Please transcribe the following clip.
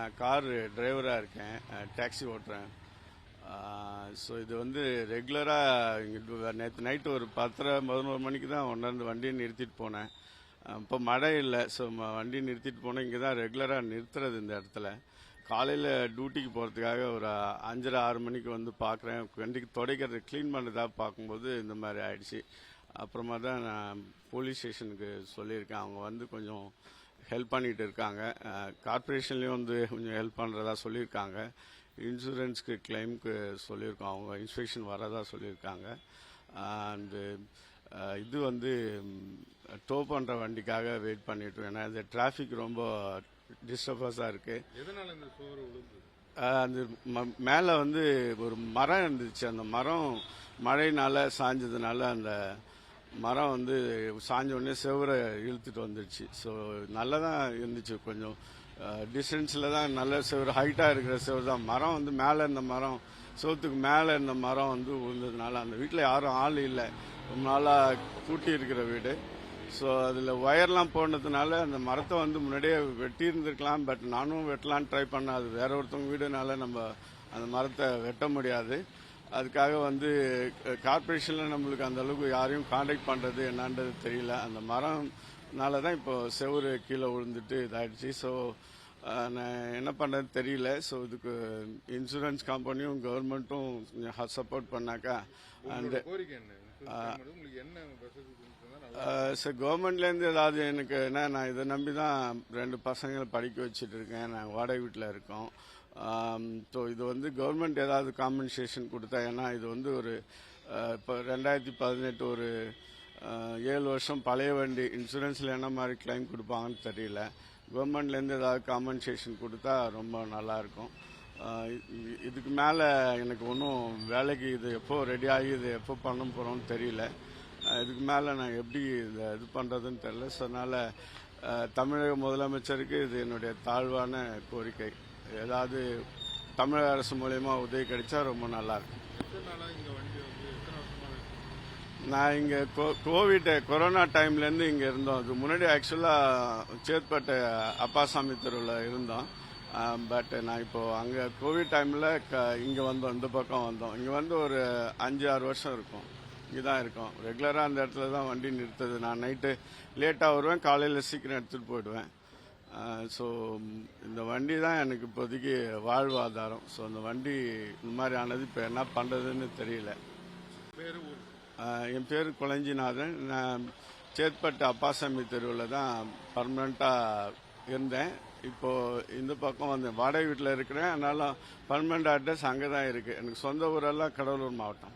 நான் கார் டிரைவராக இருக்கேன், டாக்ஸி ஓட்டுறேன். ஸோ இது வந்து ரெகுலராக இங்கே நேற்று நைட்டு ஒரு 10:30-11 மணிக்கு தான் ஒன்றாந்து வண்டியை நிறுத்திட்டு போனேன். இப்போ மழை இல்லை, ஸோ வண்டி நிறுத்திட்டு போனேன். இங்கே தான் ரெகுலராக நிறுத்துறது இந்த இடத்துல. காலையில் டியூட்டிக்கு போகிறதுக்காக ஒரு 5:30-6 மணிக்கு வந்து பார்க்குறேன். வண்டிக்கு துடைக்கிறது க்ளீன் பண்ணுறதாக பார்க்கும்போது இந்த மாதிரி ஆயிடுச்சு. அப்புறமா தான் நான் போலீஸ் ஸ்டேஷனுக்கு சொல்லியிருக்கேன். அவங்க வந்து கொஞ்சம் ஹெல்ப் பண்ணிட்டு இருக்காங்க. கார்பரேஷன்லேயும் வந்து கொஞ்சம் ஹெல்ப் பண்ணுறதா சொல்லியிருக்காங்க. இன்சூரன்ஸ்க்கு கிளைமுக்கு சொல்லியிருக்கோம், அவங்க இன்ஸ்பெக்ஷன் வரதா சொல்லியிருக்காங்க. அண்டு இது வந்து டோ பண்ணுற வண்டிக்காக வெயிட் பண்ணிட்டு, ஏன்னா இந்த டிராஃபிக் ரொம்ப டிஸ்டர்பன்ஸாக இருக்குது. அந்த மேலே வந்து ஒரு மரம் இருந்துச்சு, அந்த மரம் மழையினால சாஞ்சதுனால அந்த மரம் வந்து சாஞ்ச உடனே செவரை இழுத்துட்டு வந்துடுச்சு. ஸோ நல்லா தான் இருந்துச்சு, கொஞ்சம் டிஸ்டன்ஸில் தான் நல்ல செவரு, ஹைட்டாக இருக்கிற செவரு தான். மரம் வந்து மேலே இருந்த மரம், செவத்துக்கு மேலே இருந்த மரம் வந்து விழுந்ததுனால அந்த வீட்டில் யாரும் ஆள் இல்லை, ரொம்ப நாளாக கூட்டி இருக்கிற வீடு. ஸோ அதில் ஒயர்லாம் போனதுனால அந்த மரத்தை வந்து முன்னாடியே வெட்டி இருந்திருக்கலாம். பட் நானும் வெட்டலான்னு ட்ரை பண்ணேன். அது வேற ஒருத்தவங்க வீடுனால நம்ம அந்த மரத்தை வெட்ட முடியாது. அதுக்காக வந்து கார்பரேஷனில் நம்மளுக்கு அந்த அளவுக்கு யாரையும் காண்டாக்ட் பண்ணுறது என்னான்றது தெரியல. அந்த மரம்னால தான் இப்போ செவரு கீழே விழுந்துட்டு இதாகிடுச்சு. ஸோ நான் என்ன பண்ணுறது தெரியல. ஸோ இதுக்கு இன்சூரன்ஸ் கம்பெனியும் கவர்மெண்ட்டும் கொஞ்சம் சப்போர்ட் பண்ணாக்கா. அந்த சார் கவர்மெண்ட்லேருந்து ஏதாவது எனக்கு என்ன, நான் இதை நம்பி தான் 2 பசங்களை படிக்க வச்சுட்டு இருக்கேன். நாங்கள் வாடகை வீட்டில் இருக்கோம். ஸோ இது வந்து கவர்மெண்ட் ஏதாவது காம்பன்சேஷன் கொடுத்தா, ஏன்னா இது வந்து ஒரு இப்போ 2018 ஒரு 7 வருஷம் பழைய வண்டி, இன்சூரன்ஸில் என்ன மாதிரி கிளைம் கொடுப்பாங்கன்னு தெரியல. கவர்மெண்ட்லேருந்து ஏதாவது காம்பன்சேஷன் கொடுத்தா ரொம்ப நல்லாயிருக்கும். இதுக்கு மேலே எனக்கு ஒன்றும் வேலைக்கு இது எப்போ ரெடி ஆகி இது எப்போ பண்ண போகிறோன்னு தெரியல. இதுக்கு மேலே நான் எப்படி இது பண்ணுறதுன்னு தெரியல. ஸோ அதனால் தமிழக முதலமைச்சருக்கு இது என்னுடைய தாழ்வான கோரிக்கை. ஏதாவது தமிழக அரசு மூலயமா உதவி கிடைச்சா ரொம்ப நல்லாயிருக்கும். நான் இங்கே கொரோனா டைம்லேருந்து இங்கே இருந்தோம். அதுக்கு முன்னாடி ஆக்சுவலாக சேத்பேட்டை அப்பாசாமி தெருவில் இருந்தோம். பட் நான் இப்போது அங்கே கோவிட் டைமில் இங்கே வந்தோம், இந்த பக்கம் வந்தோம். இங்கே வந்து ஒரு 5-6 வருஷம் இருக்கும், இங்கே தான் இருக்கோம். ரெகுலராக அந்த இடத்துல தான் வண்டி நிறுத்துது. நான் நைட்டு லேட்டாக வருவேன், காலையில் சீக்கிரம் எடுத்துகிட்டு போயிடுவேன். ஸோ இந்த வண்டி தான் எனக்கு இப்போதைக்கு வாழ்வாதாரம். ஸோ அந்த வண்டி இந்த மாதிரி ஆனது இப்போ என்ன பண்ணுறதுன்னு தெரியல. என் பேர் குளஞ்சிநாதன். நான் சேத்பட்டு அப்பாசாமி தெருவில் தான் பர்மனெண்ட்டாக இருந்தேன். இப்போது இந்த பக்கம் வந்து வாடகை வீட்டில் இருக்கிறேன். அதனால பர்மனெண்ட் அட்ரஸ் அங்கே தான் இருக்குது. எனக்கு சொந்த ஊரெல்லாம் கடலூர் மாவட்டம்.